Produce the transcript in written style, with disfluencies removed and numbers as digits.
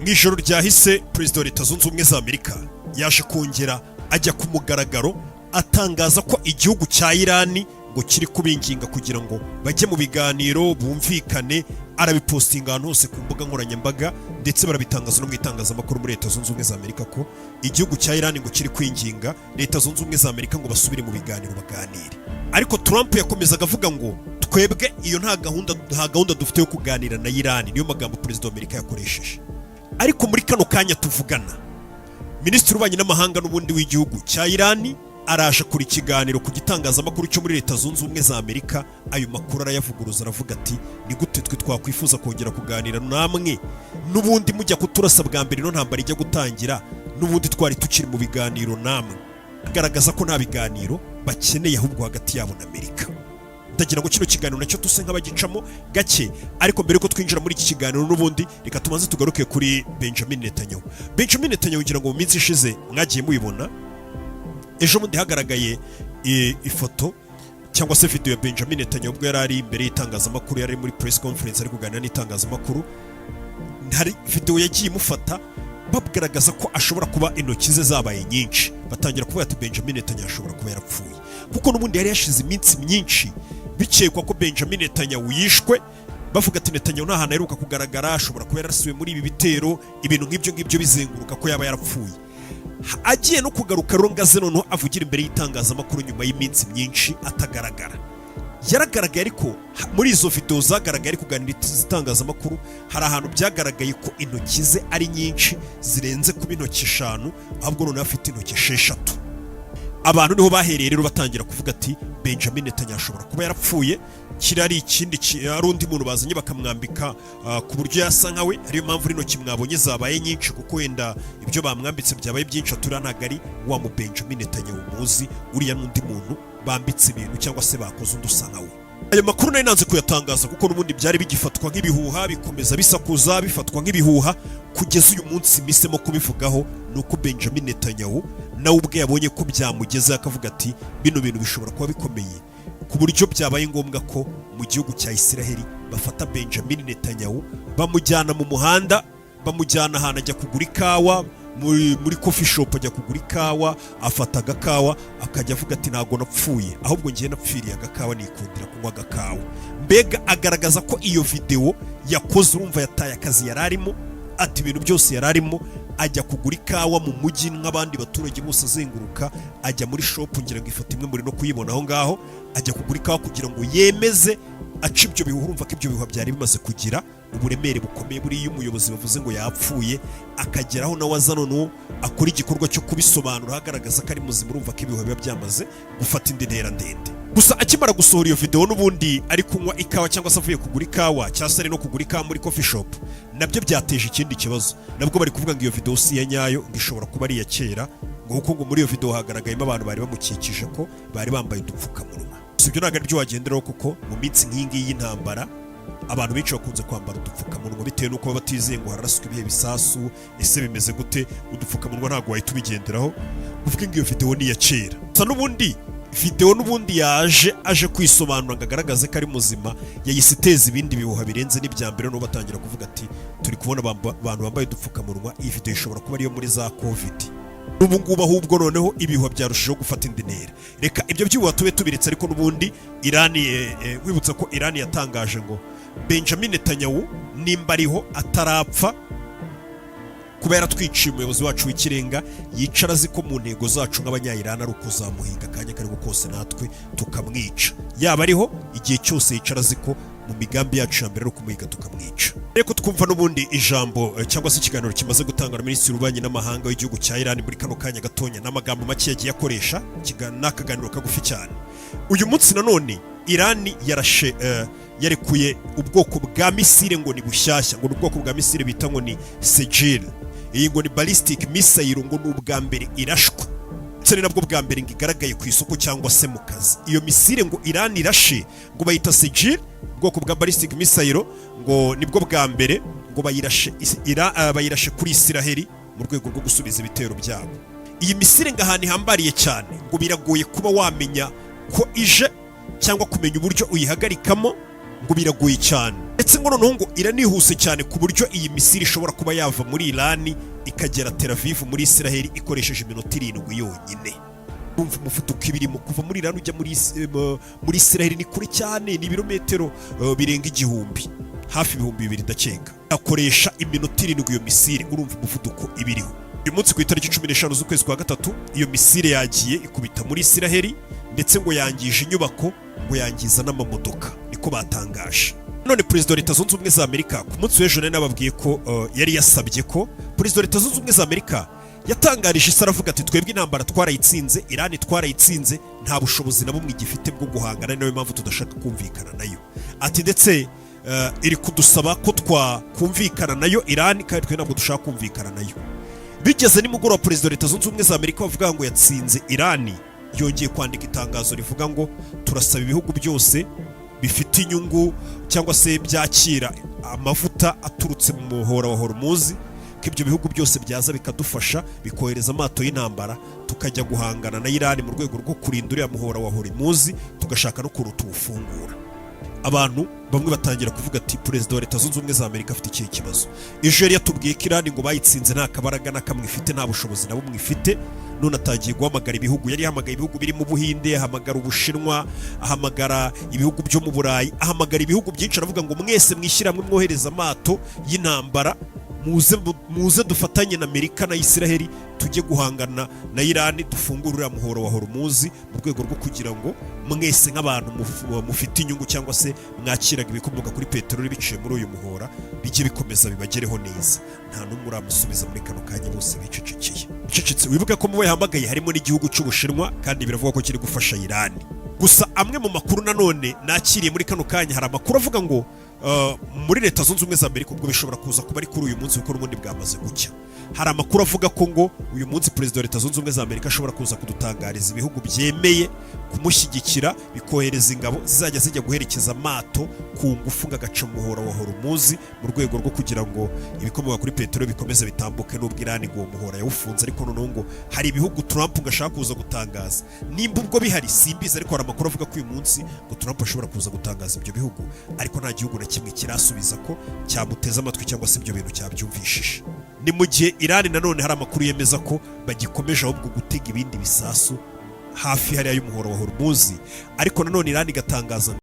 Mw'ijoro ryahise Perezida wa Leta Zunze Ubumwe za Amerika yaje kongera ajya ku mugaragaro atangaza ko igihugu cya Irani ngo kiri kubinginga kugira ngo bajye mu biganiro bumvikane. Arabipostinga ahantu hose ku mbuga nkoranyambaga ndetse barabitangaza no mu itangazamakuru muri Leta Zunze Ubumwe za Amerika ko igihugu cya Irani ngo kiri kwinginga Leta Zunze Ubumwe za Amerika ngo basubire mu biganiro baganire. Ariko Trump yakomezaga avuga ngo twebwe iyo nta gahunda dufite yo kuganira na Irani. Niyo magambo Perezida wa Amerika yakoresheje. Ariko muri kano kanya tuvugana, Minisitiri w'Ububanyi n'Amahanga n'ubundi w'igihugu cya Irani araje kuri ikiganiro ku gitangazamakuru cyo muri Leta Zunze Ubumwe za Amerika. Ayo makuru arayavuguruza, aravuga ati ni gute twe twakwifuza kongera kuganira namwe, n'ubundi mujya kuturasa bwa mbere no ntambara ijya gutangira, n'ubundi twari tukiri mu biganiro namwe. Agaragaza ko nta biganiro bakeneye ahubwo hagati yabo na Amerika. Ndagira ngo kino kiganiro nacyo tuse nk'abagicamo gake, ariko mbere ko twinjira muri iki kiganiro n'ubundi reka tumanze tugaruke kuri Benjamin Netanyahu. Benjamin Netanyahu ngira ngo mu minsi ishize mwagiye mubibona, ejo bundi hagaragaye ifoto cyangwa se video ya Benjamin Netanyahu ubwo yari ari imbere y'itangazamakuru, yari muri press conference ari kuganira n'itangazamakuru. Hari video yagiye imufata bagaragaza ko ashobora kuba intoki ze zabaye nyinshi, batangira kuvuga ati Benjamin Netanyahu ashobora kuba yarapfuye, kuko n'ubundi yari yashize iminsi myinshi bikekwa ko Benjamin Netanyahu yishwe. Bavuga ati Netanyahu nta hantu aheruka kugaragara, ashobora kuba yarasiwe muri ibi bitero, ibintu nk'ibyo bizenguruka ko yaba yarapfuye. Agiye no kugaruka rongaze noneho avugira imbere y'itangazamakuru nyuma y'iminsi myinshi atagaragara. Yaragaragaye, ariko muri izo video zagaragaye ari kuganira itangazamakuru hari ahantu byagaragaye ko intoki ze ari nyinshi zirenze kuba intoki 5, ahubwo noneho afite intoki 6. Abantu niho bahereye rero batangira kuvuga ati Benjamin Netanyahu ashobora kuba yarapfuye, kirari ikindi ari undi muntu bazanye bakamwambika ku buryo yasa nkawe. Ariyo mpamvu rino kimwabonye zabaye nyinshi, kuko wenda ibyo bamwambitse byabaye byinshi, atura ntago ari wa mu Benjamin Netanyahu muzi, uriya n'undi muntu bambitse ibintu cyangwa se bakoze undi usa nkawe. Ayo makuru nari nanze kuyatangaza kuko n'ubundi byari bigifatwa nk'ibihuha, bikomeza bisakuza bifatwa nk'ibihuha, kugeza uyu munsi misemo kubivugaho nuko Benjamin Netanyahu nawe ubwe yabonye ko byamugeze, akavuga ati bino bintu bishobora kuba bikomeye, ku buryo byabaye ngombwa ko mu gihugu cya Isiraheli bafata Benjamin Netanyahu bamujyana mu muhanda, bamujyana ahantu ajya kugura ikawa muri coffee shop, ajya kugura ikawa, afata agakawa akajya avuga ati ntago napfuye, ahubwo ngiye napfiriye agakawa, nikundira kunywa agakawa. Mbega agaragaza ko iyo video yakoze, urumva yataye akazi yararimo, ati ibintu byose yararimo, ajya kugura ikawa mu mujyi nk'abandi baturage bose azenguruka, ajya muri shop, ngira ngo ifoto imwe muri no kuyibona aho ngaho, ajya kugura ikawa kugira ngo yemeze aca ibyo bihuha. Urumva ko ibyo bihuha byari bimaze kugira uburemere bukomeye. Buri iyo umuyobozi bavuze ngo yapfuye akageraho nawe aza noneho akora igikorwa cyo kubisobanura agaragaza ko ari muzima, urumva ko ibihuha biba byamaze gufata indi ntera ndende. Gusa akimara gusohora iyo video n'ubundi ari kunywa ikawa cyangwa se avuye kugura ikawa cyangwa se ari no kugura ikawa muri coffee shop, nabyo byateje ikindi kibazo. Nabwo bari kuvuga ngo iyo video si ya nyayo, ngo ishobora kuba ari iya kera, ngo kuko ngo muri iyo video hagaragayemo abantu bari bamukikije ko bari bambaye udupfukamunwa. Ibyo ntabwo ari byo wagenderaho, kuko mu minsi nk'ingiyi y'intambara abantu benshi bakunze kwambara udupfukamunwa bitewe n'uko baba batizeye ngo hararaswe ibihe bisasu, ese bimeze gute, udupfukamunwa ntabwo wahita ubigenderaho. Uvuga ngo iyo video ni iya kera. Gusa n'ubundi video n'ubundi aje kwisobanura ngo agaragaze ko ari muzima, yahise iteza ibindi bihuha birenze n'ibya mbere, no batangira kuvuga ati turi kubona abantu bambaye udupfukamunwa, iyi video ishobora kuba ariyo muri za covid. Ubu ngubu ahubwo noneho ibihuha byarushijeho gufata indi ntera. Reka ibyo byubuha tube tubiretse, ariko n'ubundi Irani wibutsa ko Irani yatangaje ngo Benjamin Netanyahu nimba ariho atarapfa, kuba yaratwiciye umuyobozi wacu w'ikirenga, yicara azi ko mu ntego zacu nk'abanya-Irani ari ukuzamuhiga akanya kariho kose natwe tukamwica. Yaba ariho igihe cyose yicara azi ko mu migambi yacu ya mbere ari ukumuhiga tukamwica. Reko twumva n'ubundi ijambo cyangwa se ikiganiro kimaze gutanga na Minisitiri w'Ububanyi n'Amahanga w'igihugu cya Irani muri kano kanya gatonya, n'amagambo make yagiye akoresha, n'akaganiro kagufi cyane. Uyu munsi nanone Irani yarekuye ubwoko bwa misile ngo ni bushyashya, ngo ubwoko bwa misile bita ngo ni Sejil. Iyi ngo ni ballistic missile, ngo n'ubwa mbere irashwa, cyane nabwo bwa mbere ngo igaragaye ku isoko cyangwa se mu kazi. Iyo misile ngo Irani irashe ngo bayita Sejil, ubwoko bwa ballistic missile, ngo nibwo bwa mbere ngo bayirashe kuri Isiraheli mu rwego rwo gusubiza ibitero byabo. Iyi misile ngo ahantu ihambariye cyane, ngo biragoye kuba wamenya ko ije cyangwa kumenya uburyo uyihagarikamo, ngo biragoye cyane, ndetse ngo noneho ngo iranihuse cyane ku buryo iyi misiri ishobora kuba yava muri Irani ikagera Tel Aviv muri Israel ikoresheje iminota 7 yonyine. Umva umuvuduko ibirimo kuva muri Irani ujya muri Israel ni kure cyane, ni ibirometero birenga 1000, hafi 2000 ndakeka. Akoresha iminota 7 iyo misiri, urumva umuvuduko ibiriho. Uyu munsi ku itariki 15 z'ukwezi kwa gatatu iyo misiri yagiye ikubita muri Israel, ndetse ngo yangije inyubako, ngo yangiza n'amamodoka, niko batangaje. None Perezida wa Leta Zunze Ubumwe za Amerika ku munsi w'ejo nababwiye ko yari yasabye ko Perezida wa Leta Zunze Ubumwe za Amerika yatangarije isi aravuga ati twebwe intambara twarayitsinze, Irani twarayitsinze, nta bushobozi na bumwe igifite bwo guhangana, niyo mpamvu tudashaka kumvikana nayo. Ati ndetse iri kudusaba ko twakumvikana nayo Irani, kandi twe ntabwo dushaka kumvikana nayo. Bigeze nimugoroba Perezida wa Leta Zunze Ubumwe za Amerika bavuga ngo yatsinze Irani, yongeye kwandika itangazo rivuga ngo turasaba ibihugu byose bifite inyungu cyangwa se byakira amavuta aturutse mu muhora wa Hormuz ko ibyo bihugu byose byaza bikadufasha bikohereza amato y'intambara tukajya guhangana na Irani mu rwego rwo kurinda uriya muhora wa Hormuz, tugashaka no kuruta ubufungura. Abantu bamwe batangira kuvuga ati Perezida wa Leta Zunze Ubumwe za Amerika afite ikihe kibazo? Ejo yari yatubwiye ko Irani ngo bayitsinze nta kabaraga na kamwe ifite, nta bushobozi na bumwe ifite. None atagiye guhamagara ibihugu, yari yahamagaye ibihugu biri mu Buhinde, ahamagara Ubushinwa, ahamagara ibihugu byo mu Burayi, ahamagara ibihugu byinshi, aravuga ngo mwese mwishyirahamwe mwohereza amato y'intambara, muze dufatanye na Amerika na Israel tujye guhangana na Irani, dufungure uriya muhora wa Hormuz mu rwego rwo kugira ngo mwese nk'abantu mufite inyungu cyangwa se mwakiraga ibikomoka kuri peteroli biciye muri uyu muhora bijye bikomeza bibagereho neza. Nta n'umwe uramusubiza muri kano kanya, bose bicecekeye. Wibuke ko mu bahamagaye harimo n'igihugu cy'Ubushinwa, kandi biravuga ko kiri gufasha Irani. Gusa amwe mu makuru nanone nakiriye muri kano kanya, hari amakuru avuga ngo muri Leta Zunze Ubumwe za Amerika ubwo bishobora kuza kuba ari kuri uyu munsi kuko n'ubundi bwamaze gucya. Hari amakuru avuga ko ngo uyu munsi Perezida wa Leta Zunze Ubumwe za Amerika ashobora kuza kudutangariza ibihugu byemeye kumushyigikira bikohereza ingabo zizajya zijya guherekeza amato ku ngufu ngagaca mu muhora wa Hormuz mu rwego rwo kugira ngo ibikomoka kuri peteroli bikomeze bitambuke, n'ubwo Irani ngo muhora yawufunze. Ariko noneho ngo hari ibihugu Trump ngashaka kuza gutangaza, nimba ubwo bihari simbizi, ariko hari amakuru avuga ko uyu munsi ngo Trump ashobora kuza gutangaza ibyo bihugu, ariko nta gihugu na kimwe kirasubiza ko cyamuteza amatwi cyangwa se ibyo bintu cyabyumvishije. Ni mu gihe Irani nanone hari amakuru yemeza ko bagikomeje ahubwo gutega ibindi bisasu hafi hariya y'umuhora wa Hormuz, ariko nanone Irani igatangaza